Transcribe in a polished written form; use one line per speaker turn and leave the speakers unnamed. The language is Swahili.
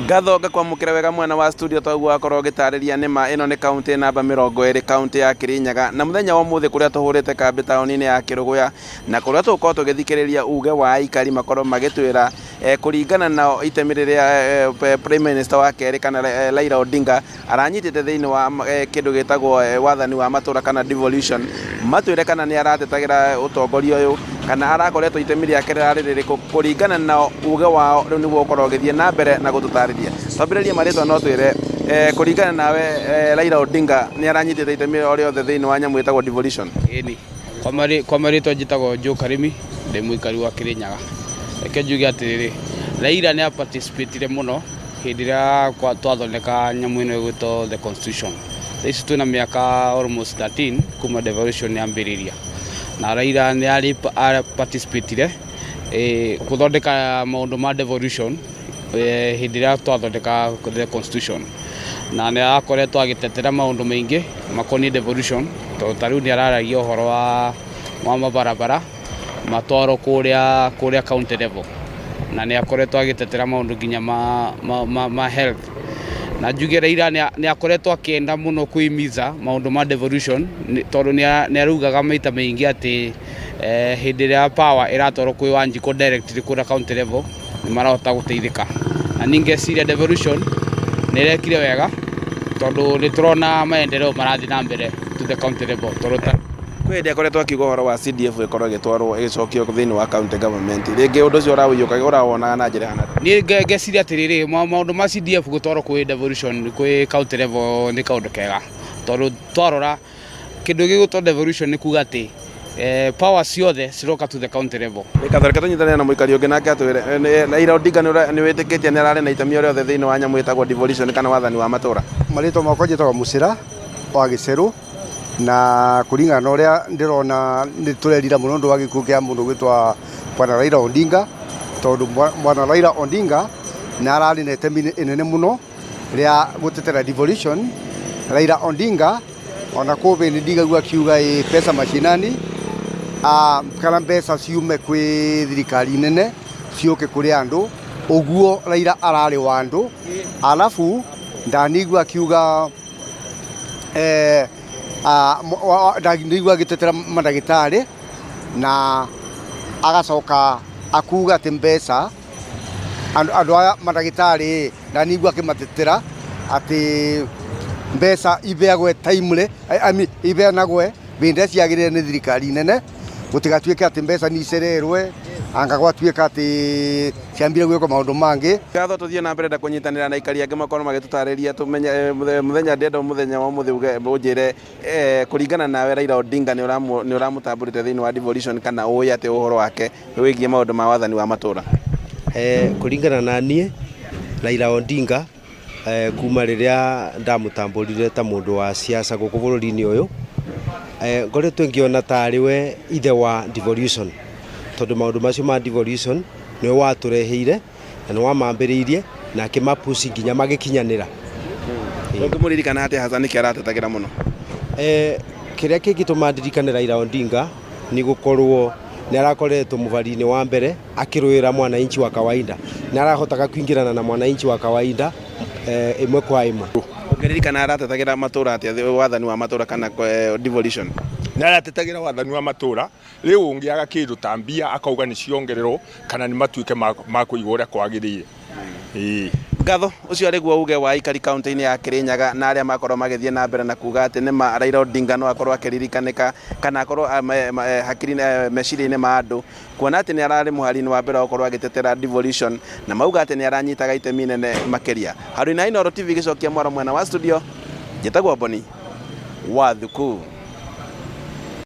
Ngatho ngakwamukira wega mwana wa studio twaguo akorwo gitariria nima ino ni county namba 20 county ya Kirinyaga na muthenya wa muthi kuria tuhurite kambi taoni-ini ya Kiruguya na kuria tukorwo tugithikiriria uge wa aikari makorwo magitwira kuringana na itemi riria Prime Minister wa keri kana Raila Odinga aranyitite thiini wa kindu gitagwo wathani wa matura kana devolution matwire kana ni aratetagira utongoria uyu kana arakoretwo itemi riake ririku kuringana na uge wao riu niguo ukorwo githie na mbere na gututariria twambiririe maritwa no twire kuringana nawe Raila Odinga ni aranyitite itemi riothe thiini wa nyamu itagwo devolution.
Eni kwa maritwa njitagwo Joe Karimi ndi muikari wa Kirinyaga eke njuge atiriri Raila ni participate muno hindi ria twathondeka nyamu ino igwitwo the constitution ici twina miaka almost 13 kuma devolution yambiriria na Raila ni ari participate kuthondeka maundu ma devolution hindi ria twathondeka the constitution na ni akoretwo agitetera maundu maingi makoni devolution to tariu ni araragia uhoro wa mabarabara matwaro kuria county level na ni akoretwo agitetera maundu nginya ma health na njuge Raila ni akoretwo akienda muno kuimiza maundu ma devolution tondu ni arugaga maita maingi ati hindi ria power iratwaro kwi Wanjiku directly kuria county level ni marahota guteithika na ningeciria devolution ni rekire wega tondu ni turona maendeleo marathi na mbere to the county level torota
kwende akoretwo akiuga uhoro wa CDF ikorwo igitwarwo igicokio thiini wa county government ringi undu ucio urawiyuka urawona na njira hana
ni ngeciria atiriri maundu ma CDF gutwarwo kwi devolution kwi county level ni kaundu kega tondu twarora kindu gigutwo devolution ni kuga ati power ciothe ciroka to the county level.
Ikathoreka tunyitane na muikari ungi nake atwire Raila Odinga ni witikitie ni arari na itemio riothe thiini wa nyamu itagwo devolution kana wathani wa matura.
Marito makwa njitagwo Mucira wa Giceru na kuringana na uria ndirona ni turerira muno ndu wa gikuo kia mundu gwitwa bwana Raila Odinga tondu bwana Raila Odinga na arari na itemi inene muno ria gutetera devolution. Raila Odinga ona kobe ni ndigagua kiuga pesa mashinani kana mbeca ciume kwi thirikari nene cioke kuri andu uguo Raila arari wa andu alafu ndanigua kiuga ndanigua gitetera madagitari na agacoka akuga ati mbeca andu aya madagitari ndanigua kimatetera ati mbeca ibeagwe timely ibeanagwe binde ciagirire ni thirikari nene gutigatuike ati mbeca ni icererwe anga gwatuika ati ciambire gwiko maundu mangi.
Ngatho tuthie na mbere da kunyitanira na ikari angi makorwo magitutariria tumenye muthenya ndenda muthenya wa muthi unjire kuringana nawe Raila Odinga ni uramutamburite thiini wa devolution kana uya ati uhoro wake wigie maundu ma wathani wa matura.
Kuringana na nie Raila Odinga kuma riria ndamutamburire ta mundu wa siasa guku bururi-ini uyu ngoretwo ngiona tariwe ithe wa devolution tondu maundu macio ma devolution ni watureheire na ni wamambiriirie na akimapushi nginya magikinyanira.
Ngimuririkana ati Hassan kiaratetagira muno
kiria kingituma ndirikane Raila Odinga ni gukorwo ni arakoretwo mubari-ini wa mbere akiruira mwananchi wa kawaida na arahotaga kuingirana na mwananchi wa kawaida imwe kwa imwe.
Ngiririkana aratetagira matura ati wathani wa matura kana devolution
na aratetagira wathani wa matura riu ungiaga kindu tambia akauga ni ciongerero kana ni matuike ma kuigwa uria kwagirire.
Ngatho ucio ariguo uge wa ikari county-ini ya Kirinyaga na aria makorwo magithie na mbere na kuga ati ni ma Raila Odinga no akorwo akiririkaneka kana akorwo hakiri meciria-ini ma andu kuona ati ni arari muhari-ini wa mbere akorwo agitetera devolution na mauga ati ni aranyitaga itemi nene makiria. Haruna Inooro TV gicokia mwaro mwena wa studio njitagwo Boni wa Thuku.